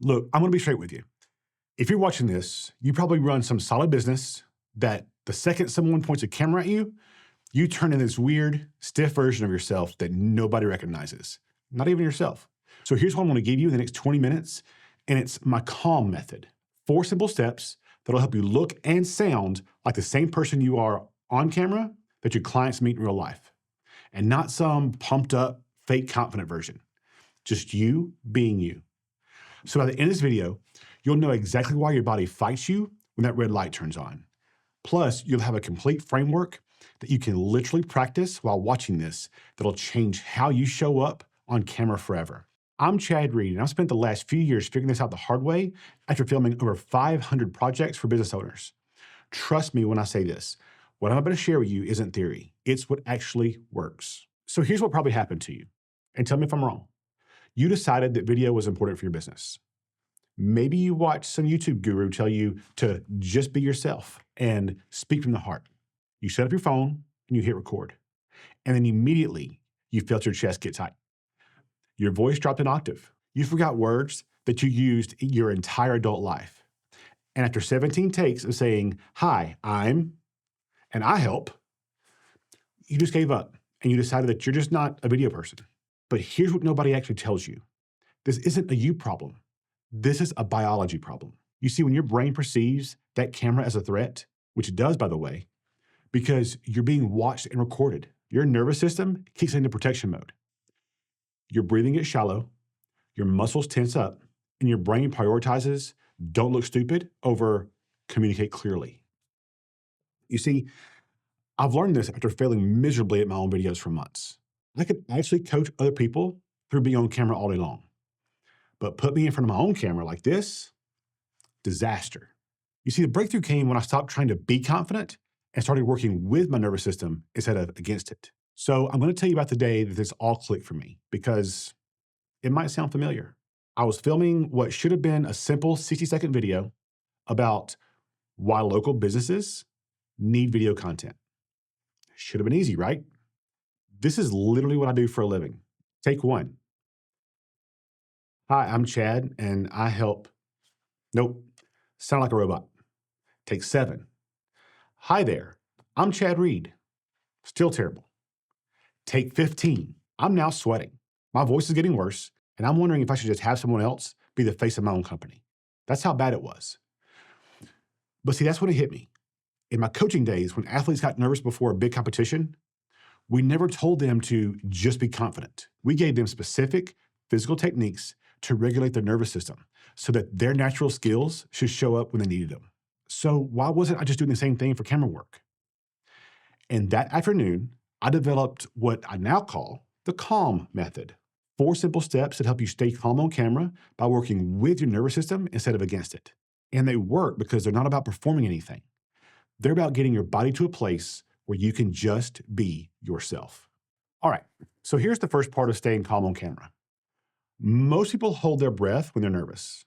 Look, I'm going to be straight with you. If you're watching this, you probably run some solid business that the second someone points a camera at you, you turn in this weird, stiff version of yourself that nobody recognizes, not even yourself. So here's what I'm going to give you in the next 20 minutes, and it's my calm method. 4 simple steps that'll help you look and sound like the same person you are on camera that your clients meet in real life, and not some pumped up, fake confident version. Just you being you. So by the end of this video, you'll know exactly why your body fights you when that red light turns on. Plus, you'll have a complete framework that you can literally practice while watching this that'll change how you show up on camera forever. I'm Chad Reid, and I've spent the last few years figuring this out the hard way after filming over 500 projects for business owners. Trust me when I say this. What I'm about to share with you isn't theory. It's what actually works. So here's what probably happened to you, and tell me if I'm wrong. You decided that video was important for your business. Maybe you watched some YouTube guru tell you to just be yourself and speak from the heart. You set up your phone and you hit record. And then immediately you felt your chest get tight. Your voice dropped an octave. You forgot words that you used your entire adult life. And after 17 takes of saying, "Hi, I'm," and "I help," you just gave up and you decided that you're just not a video person. But here's what nobody actually tells you. This isn't a you problem. This is a biology problem. You see, when your brain perceives that camera as a threat, which it does, by the way, because you're being watched and recorded, your nervous system kicks into protection mode. Your breathing gets shallow, your muscles tense up, and your brain prioritizes don't look stupid over communicate clearly. You see, I've learned this after failing miserably at my own videos for months. I could actually coach other people through being on camera all day long. But put me in front of my own camera like this, disaster. You see, the breakthrough came when I stopped trying to be confident and started working with my nervous system instead of against it. So I'm going to tell you about the day that this all clicked for me because it might sound familiar. I was filming what should have been a simple 60-second video about why local businesses need video content. Should have been easy, right? This is literally what I do for a living. Take 1. "Hi, I'm Chad, and I help." Nope, sound like a robot. Take 7. "Hi there, I'm Chad Reid." Still terrible. Take 15. I'm now sweating. My voice is getting worse, and I'm wondering if I should just have someone else be the face of my own company. That's how bad it was. But see, that's when it hit me. In my coaching days, when athletes got nervous before a big competition, we never told them to just be confident. We gave them specific physical techniques to regulate their nervous system so that their natural skills should show up when they needed them. So why wasn't I just doing the same thing for camera work? And that afternoon, I developed what I now call the calm method. 4 simple steps that help you stay calm on camera by working with your nervous system instead of against it. And they work because they're not about performing anything. They're about getting your body to a place where you can just be yourself. All right, so here's the first part of staying calm on camera. Most people hold their breath when they're nervous.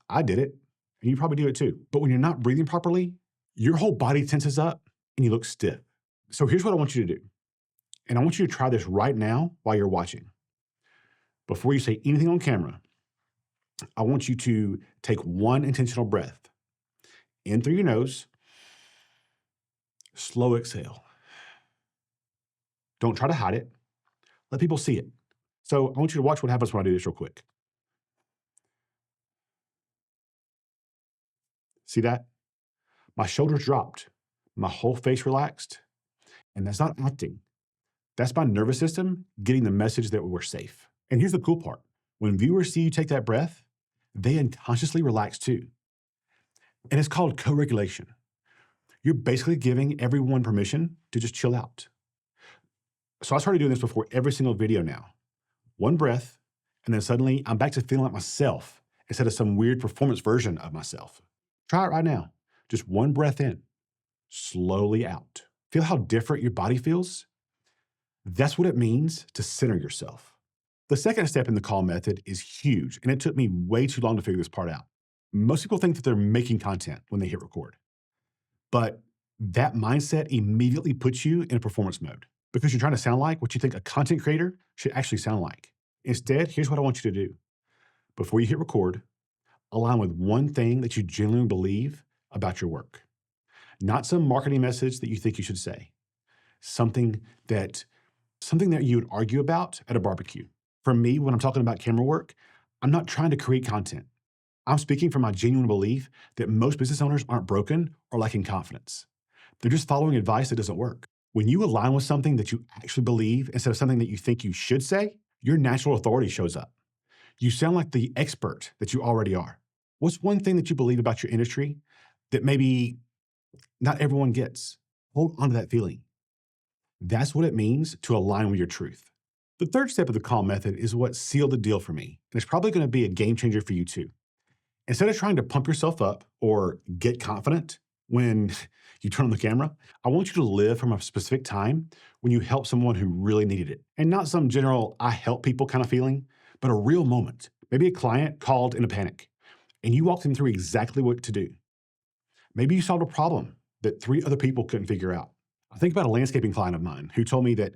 I did it, and you probably do it too. But when you're not breathing properly, your whole body tenses up and you look stiff. So here's what I want you to do. And I want you to try this right now while you're watching. Before you say anything on camera, I want you to take 1 intentional breath. In through your nose, slow exhale. Don't try to hide it. Let people see it. So I want you to watch what happens when I do this real quick. See that? My shoulders dropped. My whole face relaxed. And that's not acting. That's my nervous system getting the message that we're safe. And here's the cool part. When viewers see you take that breath, they unconsciously relax too. And it's called co-regulation. You're basically giving everyone permission to just chill out. So I started doing this before every single video now. 1 breath, and then suddenly I'm back to feeling like myself instead of some weird performance version of myself. Try it right now. Just 1 breath in, slowly out. Feel how different your body feels? That's what it means to center yourself. The second step in the calm method is huge, and it took me way too long to figure this part out. Most people think that they're making content when they hit record. But that mindset immediately puts you in a performance mode because you're trying to sound like what you think a content creator should actually sound like. Instead, here's what I want you to do. Before you hit record, Align with one thing that you genuinely believe about your work, not some marketing message that you think you should say. Something that something that you would argue about at a barbecue. For me, when I'm talking about camera work, I'm not trying to create content. I'm speaking from my genuine belief that most business owners aren't broken or lacking confidence. They're just following advice that doesn't work. When you align with something that you actually believe instead of something that you think you should say, your natural authority shows up. You sound like the expert that you already are. What's one thing that you believe about your industry that maybe not everyone gets? Hold on to that feeling. That's what it means to align with your truth. The third step of the calm method is what sealed the deal for me, and it's probably going to be a game changer for you too. Instead of trying to pump yourself up or get confident when you turn on the camera, I want you to live from a specific time when you helped someone who really needed it. And not some general I help people kind of feeling, but a real moment. Maybe a client called in a panic and you walked them through exactly what to do. Maybe you solved a problem that 3 other people couldn't figure out. I think about a landscaping client of mine who told me that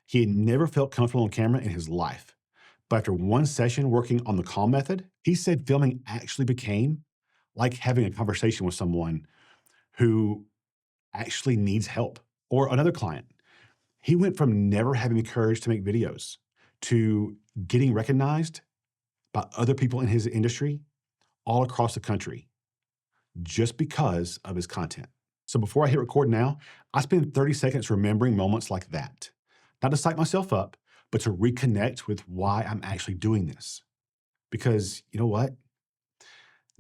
he had never felt comfortable on camera in his life. But after one session working on the calm method, he said filming actually became like having a conversation with someone who actually needs help. Or another client, he went from never having the courage to make videos to getting recognized by other people in his industry all across the country just because of his content. So before I hit record now, I spend 30 seconds remembering moments like that. Not to psych myself up, but to reconnect with why I'm actually doing this. Because you know what?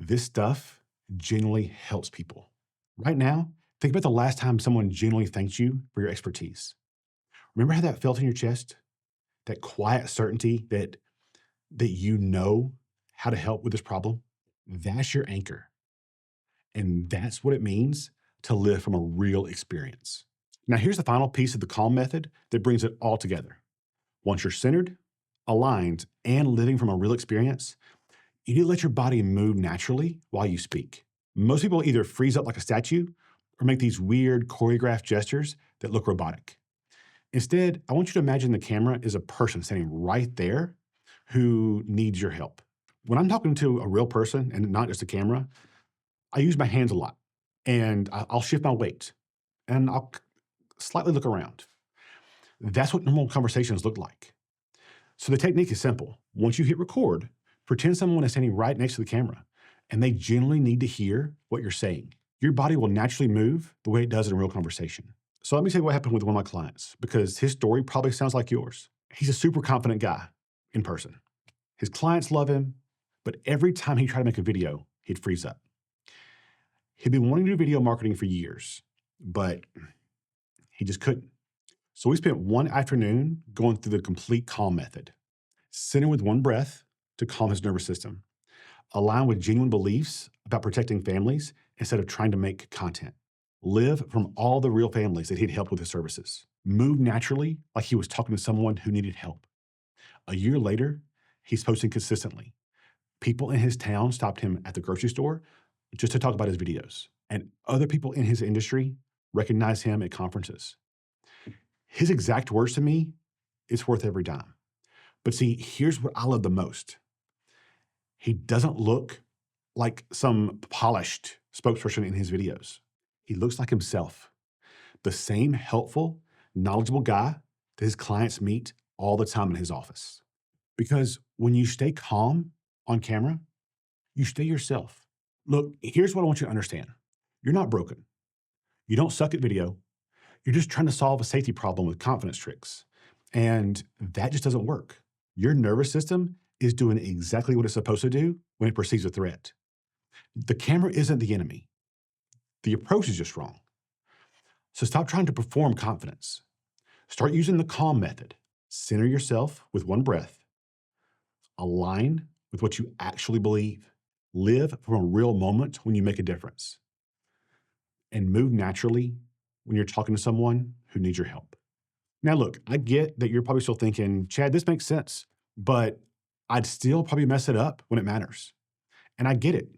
This stuff genuinely helps people. Right now, think about the last time someone genuinely thanked you for your expertise. Remember how that felt in your chest? That quiet certainty that you know how to help with this problem? That's your anchor. And that's what it means to live from a real experience. Now, here's the final piece of the calm method that brings it all together. Once you're centered, aligned, and living from a real experience, you need to let your body move naturally while you speak. Most people either freeze up like a statue or make these weird choreographed gestures that look robotic. Instead, I want you to imagine the camera is a person standing right there who needs your help. When I'm talking to a real person and not just a camera, I use my hands a lot and I'll shift my weight and I'll slightly look around. That's what normal conversations look like. So the technique is simple. Once you hit record, pretend someone is standing right next to the camera and they genuinely need to hear what you're saying. Your body will naturally move the way it does in a real conversation. So let me tell you what happened with one of my clients because his story probably sounds like yours. He's a super confident guy in person. His clients love him, but every time he tried to make a video, he'd freeze up. He'd been wanting to do video marketing for years, but he just couldn't. So we spent one afternoon going through the complete calm method, center with one breath to calm his nervous system, align with genuine beliefs about protecting families instead of trying to make content, live from all the real families that he'd helped with his services, move naturally like he was talking to someone who needed help. A year later, he's posting consistently. People in his town stopped him at the grocery store just to talk about his videos, and other people in his industry recognize him at conferences. His exact words to me, it's worth every dime. But see, here's what I love the most. He doesn't look like some polished spokesperson in his videos. He looks like himself, the same helpful, knowledgeable guy that his clients meet all the time in his office. Because when you stay calm on camera, you stay yourself. Look, here's what I want you to understand. You're not broken. You don't suck at video. You're just trying to solve a safety problem with confidence tricks. And that just doesn't work. Your nervous system is doing exactly what it's supposed to do when it perceives a threat. The camera isn't the enemy. The approach is just wrong. So stop trying to perform confidence. Start using the calm method. Center yourself with one breath. Align with what you actually believe. Live from a real moment when you make a difference. And move naturally when you're talking to someone who needs your help. Now, look, I get that you're probably still thinking, Chad, this makes sense, but I'd still probably mess it up when it matters. And I get it.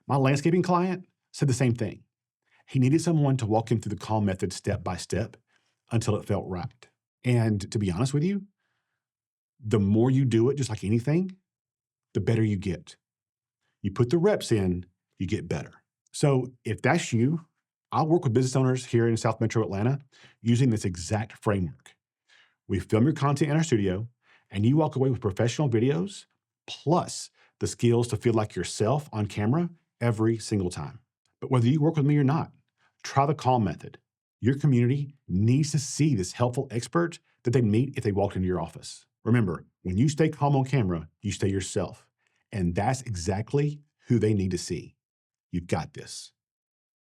My landscaping client said the same thing. He needed someone to walk him through the calm method step by step until it felt right. And to be honest with you, the more you do it, just like anything, the better you get. You put the reps in, you get better. So if that's you, I'll work with business owners here in South Metro Atlanta using this exact framework. We film your content in our studio, and you walk away with professional videos, plus the skills to feel like yourself on camera every single time. But whether you work with me or not, try the call method. Your community needs to see this helpful expert that they meet if they walked into your office. Remember, when you stay calm on camera, you stay yourself. And that's exactly who they need to see. You've got this.